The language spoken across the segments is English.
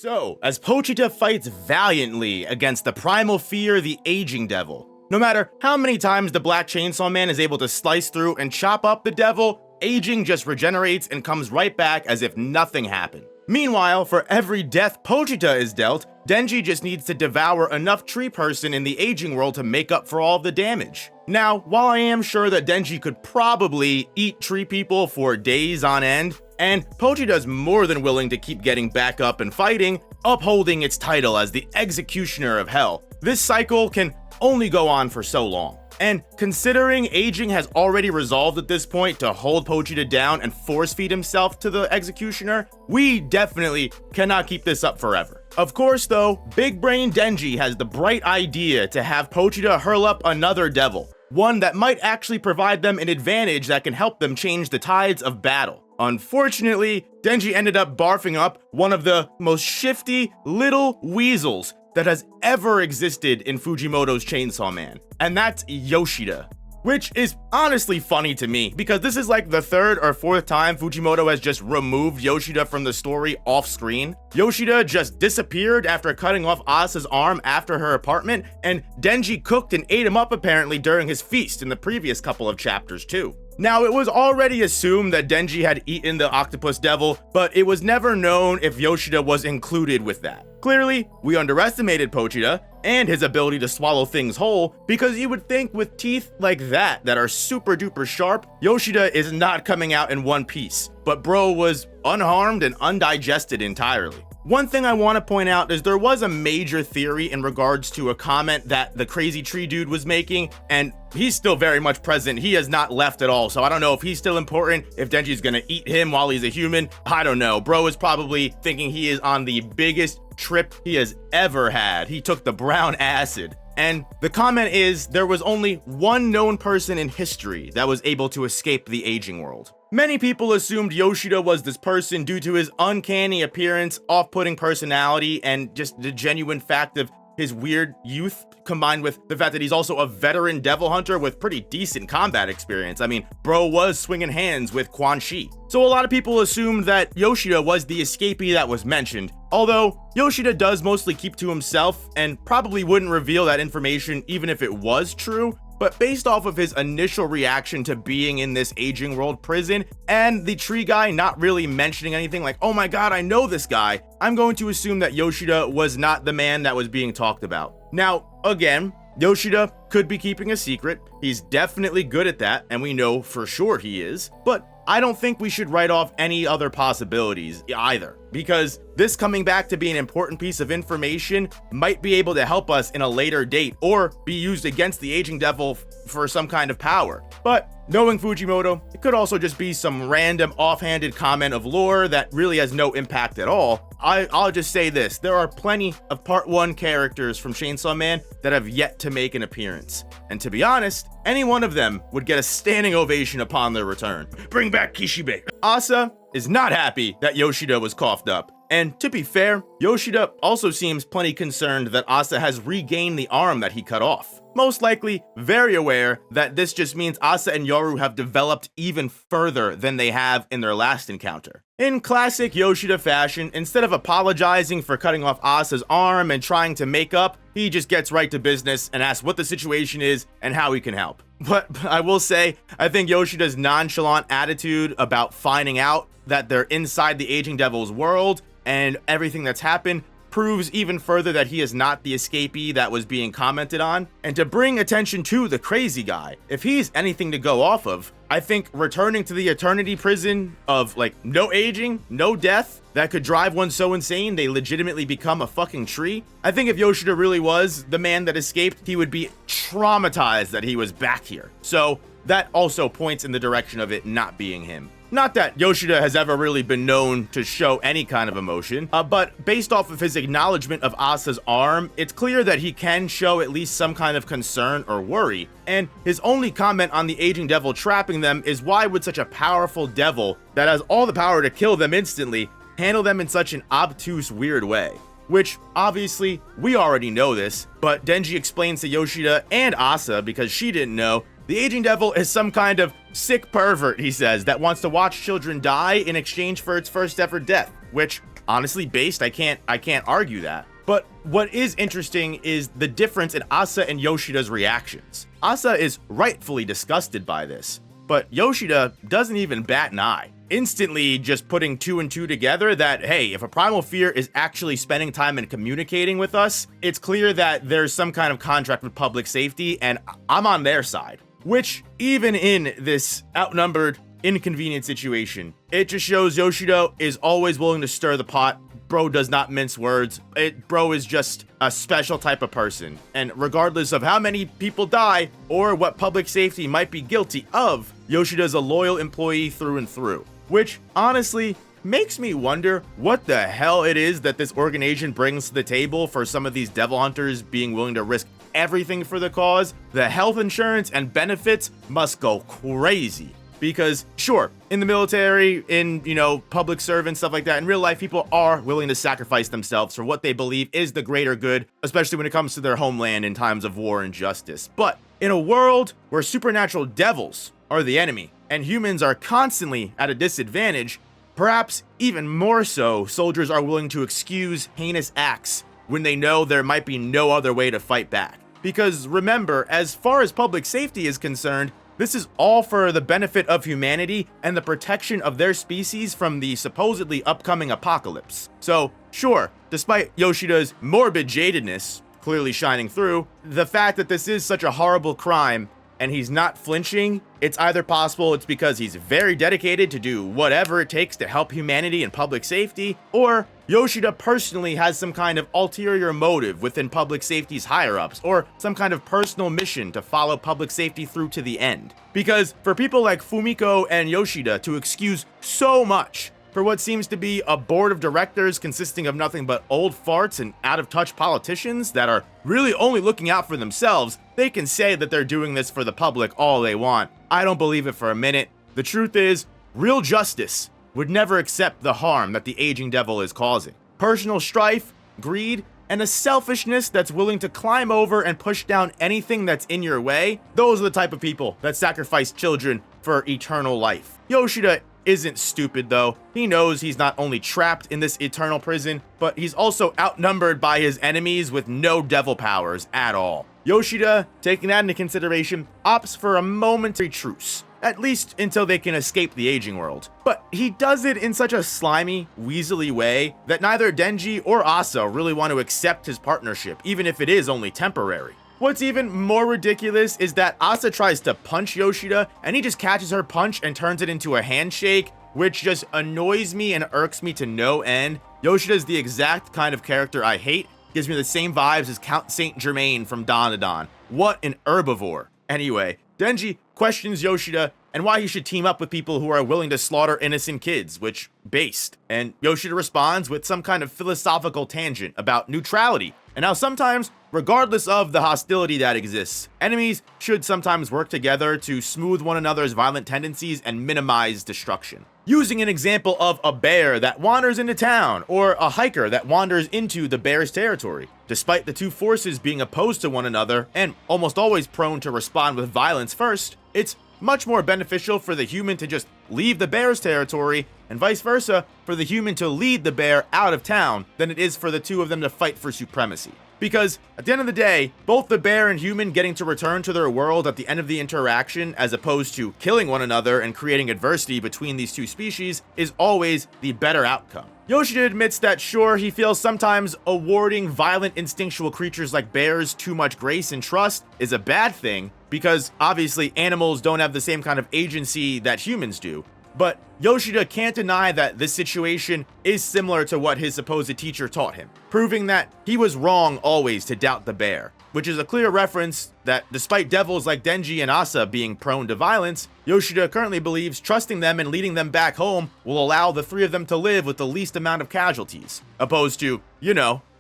So, as Pochita fights valiantly against the primal fear, the aging devil, no matter how many times the Black Chainsaw Man is able to slice through and chop up the devil, aging just regenerates and comes right back as if nothing happened. Meanwhile, for every death Pochita is dealt, Denji just needs to devour enough tree person in the aging world to make up for all the damage. Now, while I am sure that Denji could probably eat tree people for days on end, and Pochita's more than willing to keep getting back up and fighting, upholding its title as the Executioner of Hell, this cycle can only go on for so long. And considering aging has already resolved at this point to hold Pochita down and force feed himself to the Executioner, we definitely cannot keep this up forever. Of course though, Big Brain Denji has the bright idea to have Pochita hurl up another devil, one that might actually provide them an advantage that can help them change the tides of battle. Unfortunately, Denji ended up barfing up one of the most shifty little weasels that has ever existed in Fujimoto's Chainsaw Man, and that's Yoshida. Which is honestly funny to me, because this is like the third or fourth time Fujimoto has just removed Yoshida from the story off screen. Yoshida just disappeared after cutting off Asa's arm after her apartment, and Denji cooked and ate him up apparently during his feast in the previous couple of chapters too. Now, it was already assumed that Denji had eaten the octopus devil, but it was never known if Yoshida was included with that. Clearly, we underestimated Pochita and his ability to swallow things whole, because you would think with teeth like that are super duper sharp, Yoshida is not coming out in one piece, but bro was unharmed and undigested entirely. One thing I want to point out is there was a major theory in regards to a comment that the crazy tree dude was making, and he's still very much present. He has not left at all, so I don't know if he's still important, if Denji's gonna eat him while he's a human. I don't know. Bro is probably thinking he is on the biggest trip he has ever had. He took the brown acid. And the comment is, there was only one known person in history that was able to escape the aging world. Many people assumed Yoshida was this person due to his uncanny appearance, off-putting personality, and just the genuine fact of his weird youth, combined with the fact that he's also a veteran devil hunter with pretty decent combat experience. I mean, bro was swinging hands with Quan Chi. So a lot of people assumed that Yoshida was the escapee that was mentioned, although Yoshida does mostly keep to himself and probably wouldn't reveal that information even if it was true. But based off of his initial reaction to being in this aging world prison and the tree guy not really mentioning anything like, oh my god, I know this guy, I'm going to assume that Yoshida was not the man that was being talked about. Now, again, Yoshida could be keeping a secret. He's definitely good at that, and we know for sure he is, but I don't think we should write off any other possibilities either, because this coming back to be an important piece of information might be able to help us in a later date or be used against the aging devil for some kind of power. But knowing Fujimoto, it could also just be some random offhanded comment of lore that really has no impact at all. I'll just say this, there are plenty of Part 1 characters from Chainsaw Man that have yet to make an appearance. And to be honest, any one of them would get a standing ovation upon their return. Bring back Kishibe. Asa is not happy that Yoshida was coughed up. And to be fair, Yoshida also seems plenty concerned that Asa has regained the arm that he cut off. Most likely very aware that this just means Asa and Yoru have developed even further than they have in their last encounter. In classic Yoshida fashion, instead of apologizing for cutting off Asa's arm and trying to make up, he just gets right to business and asks what the situation is and how he can help. But I will say, I think Yoshida's nonchalant attitude about finding out that they're inside the aging devil's world and everything that's happened proves even further that he is not the escapee that was being commented on. And to bring attention to the crazy guy, if he's anything to go off of, I think returning to the eternity prison of like no aging, no death, that could drive one so insane they legitimately become a fucking tree. I think if Yoshida really was the man that escaped, he would be traumatized that he was back here. So that also points in the direction of it not being him. Not that Yoshida has ever really been known to show any kind of emotion, but based off of his acknowledgement of Asa's arm, it's clear that he can show at least some kind of concern or worry, and his only comment on the aging devil trapping them is why would such a powerful devil that has all the power to kill them instantly handle them in such an obtuse, weird way? Which, obviously, we already know this, but Denji explains to Yoshida and Asa, because she didn't know, the aging devil is some kind of sick pervert, he says, that wants to watch children die in exchange for its first ever death, which honestly based. I can't argue that. But what is interesting is the difference in Asa and Yoshida's reactions. Asa is rightfully disgusted by this, but Yoshida doesn't even bat an eye, instantly just putting two and two together that, hey, if a primal fear is actually spending time and communicating with us, it's clear that there's some kind of contract with public safety, and I'm on their side. Which, even in this outnumbered, inconvenient situation, it just shows Yoshida is always willing to stir the pot. Bro does not mince words. Bro is just a special type of person. And regardless of how many people die or what public safety might be guilty of, Yoshida's a loyal employee through and through. Which, honestly, makes me wonder what the hell it is that this organization brings to the table for some of these devil hunters being willing to risk everything for the cause. The health insurance and benefits must go crazy. Because, sure, in the military, in, public servants, stuff like that, in real life, people are willing to sacrifice themselves for what they believe is the greater good, especially when it comes to their homeland in times of war and justice. But in a world where supernatural devils are the enemy, and humans are constantly at a disadvantage, perhaps even more so, soldiers are willing to excuse heinous acts when they know there might be no other way to fight back. Because remember, as far as public safety is concerned, this is all for the benefit of humanity and the protection of their species from the supposedly upcoming apocalypse. So, sure, despite Yoshida's morbid jadedness clearly shining through, the fact that this is such a horrible crime and he's not flinching, it's either possible it's because he's very dedicated to do whatever it takes to help humanity and public safety, or Yoshida personally has some kind of ulterior motive within public safety's higher-ups, or some kind of personal mission to follow public safety through to the end. Because for people like Fumiko and Yoshida to excuse so much for what seems to be a board of directors consisting of nothing but old farts and out-of-touch politicians that are really only looking out for themselves, they can say that they're doing this for the public all they want. I don't believe it for a minute. The truth is, real justice would never accept the harm that the aging devil is causing. Personal strife, greed, and a selfishness that's willing to climb over and push down anything that's in your way, those are the type of people that sacrifice children for eternal life. Yoshida isn't stupid though. He knows he's not only trapped in this eternal prison, but he's also outnumbered by his enemies with no devil powers at all. Yoshida, taking that into consideration, opts for a momentary truce, at least until they can escape the aging world. But he does it in such a slimy, weaselly way that neither Denji or Asa really want to accept his partnership, even if it is only temporary. What's even more ridiculous is that Asa tries to punch Yoshida, and he just catches her punch and turns it into a handshake, which just annoys me and irks me to no end. Yoshida's the exact kind of character I hate. Gives me the same vibes as Count Saint Germain from Dandadan. What an herbivore. Anyway, Denji questions Yoshida and why he should team up with people who are willing to slaughter innocent kids, which based. And Yoshida responds with some kind of philosophical tangent about neutrality and how sometimes, regardless of the hostility that exists, enemies should sometimes work together to smooth one another's violent tendencies and minimize destruction. Using an example of a bear that wanders into town or a hiker that wanders into the bear's territory. Despite the two forces being opposed to one another and almost always prone to respond with violence first, it's much more beneficial for the human to just leave the bear's territory and vice versa for the human to lead the bear out of town than it is for the two of them to fight for supremacy. Because at the end of the day, both the bear and human getting to return to their world at the end of the interaction, as opposed to killing one another and creating adversity between these two species, is always the better outcome. Yoshida admits that sure, he feels sometimes awarding violent instinctual creatures like bears too much grace and trust is a bad thing, because obviously animals don't have the same kind of agency that humans do. But Yoshida can't deny that this situation is similar to what his supposed teacher taught him, proving that he was wrong always to doubt the bear, which is a clear reference that despite devils like Denji and Asa being prone to violence, Yoshida currently believes trusting them and leading them back home will allow the three of them to live with the least amount of casualties, opposed to,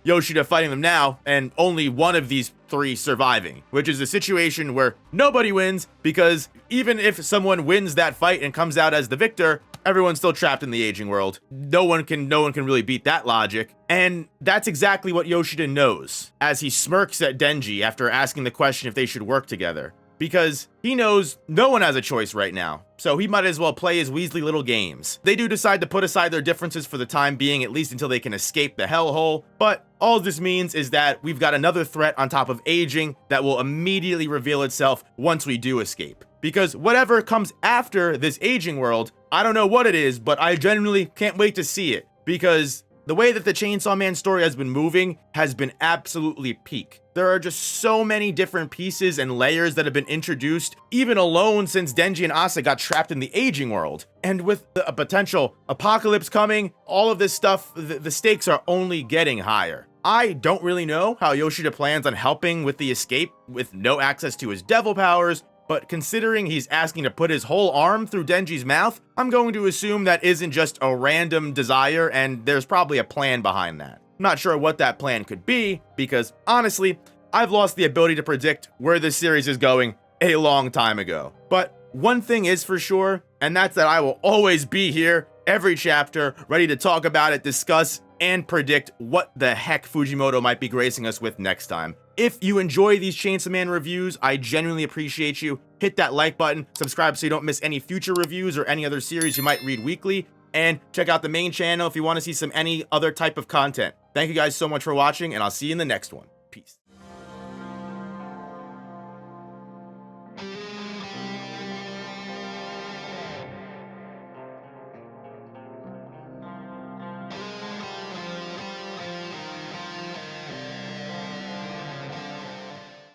Yoshida fighting them now and only one of these three surviving, which is a situation where nobody wins, because even if someone wins that fight and comes out as the victor, everyone's still trapped in the aging world. No one can really beat that logic. And that's exactly what Yoshida knows as he smirks at Denji after asking the question if they should work together. because he knows no one has a choice right now, so he might as well play his Weasley little games. They do decide to put aside their differences for the time being, at least until they can escape the hellhole, but all this means is that we've got another threat on top of aging that will immediately reveal itself once we do escape. Because whatever comes after this aging world, I don't know what it is, but I genuinely can't wait to see it, because the way that the Chainsaw Man story has been moving has been absolutely peak. There are just so many different pieces and layers that have been introduced, even alone since Denji and Asa got trapped in the aging world. And with a potential apocalypse coming, all of this stuff, the stakes are only getting higher. I don't really know how Yoshida plans on helping with the escape with no access to his devil powers, but considering he's asking to put his whole arm through Denji's mouth, I'm going to assume that isn't just a random desire, and there's probably a plan behind that. I'm not sure what that plan could be, because honestly, I've lost the ability to predict where this series is going a long time ago. But one thing is for sure, and that's that I will always be here every chapter, ready to talk about it, discuss, and predict what the heck Fujimoto might be gracing us with next time. If you enjoy these Chainsaw Man reviews, I genuinely appreciate you. Hit that like button, subscribe so you don't miss any future reviews or any other series you might read weekly, and check out the main channel if you want to see any other type of content. Thank you guys so much for watching, and I'll see you in the next one. Peace.